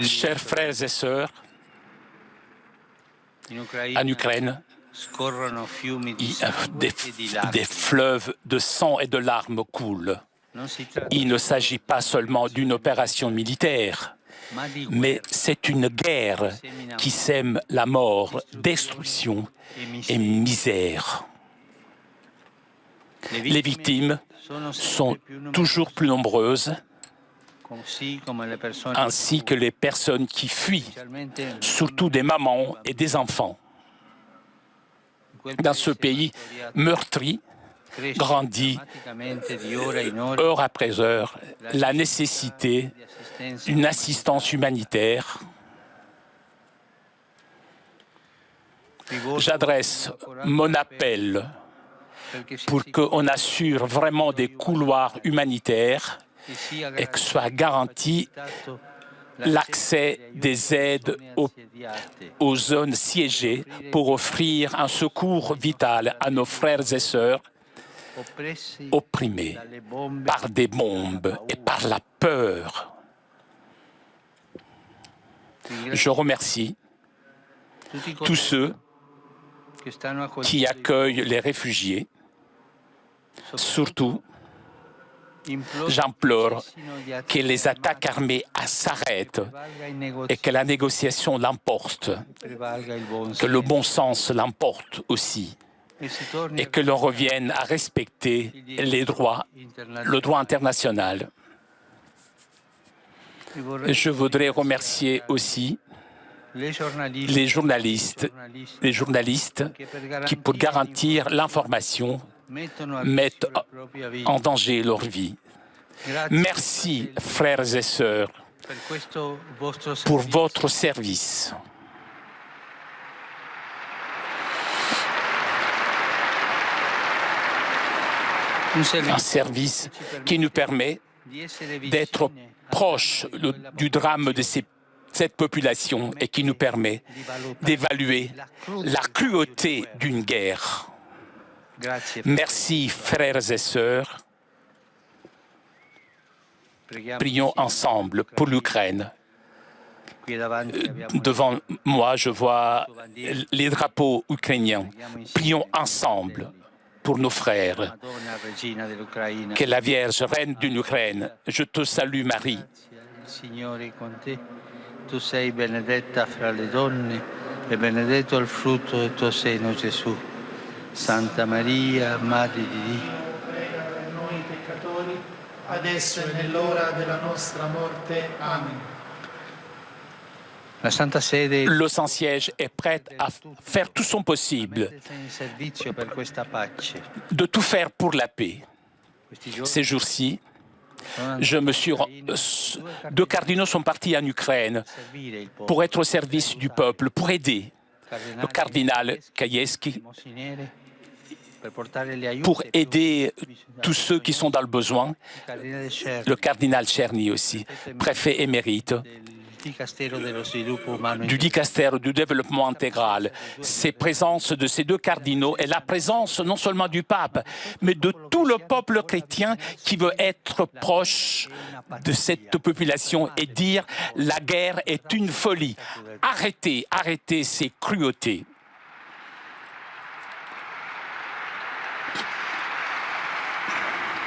Chers frères et sœurs, en Ukraine, des fleuves de sang et de larmes coulent. Il ne s'agit pas seulement d'une opération militaire, mais c'est une guerre qui sème la mort, destruction et misère. Les victimes sont toujours plus nombreuses, ainsi que les personnes qui fuient, surtout des mamans et des enfants. Dans ce pays meurtri, grandit heure après heure la nécessité d'une assistance humanitaire. J'adresse mon appel pour qu'on assure vraiment des couloirs humanitaires et que soit garanti l'accès des aides aux zones siégées pour offrir un secours vital à nos frères et sœurs opprimés par des bombes et par la peur. Je remercie tous ceux qui accueillent les réfugiés. Surtout, j'implore que les attaques armées s'arrêtent et que la négociation l'emporte, que le bon sens l'emporte aussi, et que l'on revienne à respecter le droit international. Je voudrais remercier aussi les journalistes qui, pour garantir l'information, mettent en danger leur vie. Merci, frères et sœurs, pour votre service. Un service qui nous permet d'être proches du drame de cette population et qui nous permet d'évaluer la cruauté d'une guerre. Merci, frères et sœurs. Prions ensemble pour l'Ukraine. Devant moi, je vois les drapeaux ukrainiens. Prions ensemble pour nos frères. Que la Vierge, Reine de l'Ukraine, je te salue Marie. Tu sei benedetta fra le donne e benedetto il frutto del tuo seno, Gesù. Santa Maria, Madre di Dio, prega per noi peccatori, adesso e nell'ora della nostra morte. Amen. Le Saint-Siège est prêt à faire tout son possible, de tout faire pour la paix. Ces jours-ci, deux cardinaux sont partis en Ukraine pour être au service du peuple, pour aider le cardinal Krajewski, pour aider tous ceux qui sont dans le besoin, le cardinal Czerny aussi, préfet émérite du dicastère du développement intégral. Ces présences de ces deux cardinaux et la présence non seulement du pape, mais de tout le peuple chrétien qui veut être proche de cette population et dire la guerre est une folie. Arrêtez ces cruautés.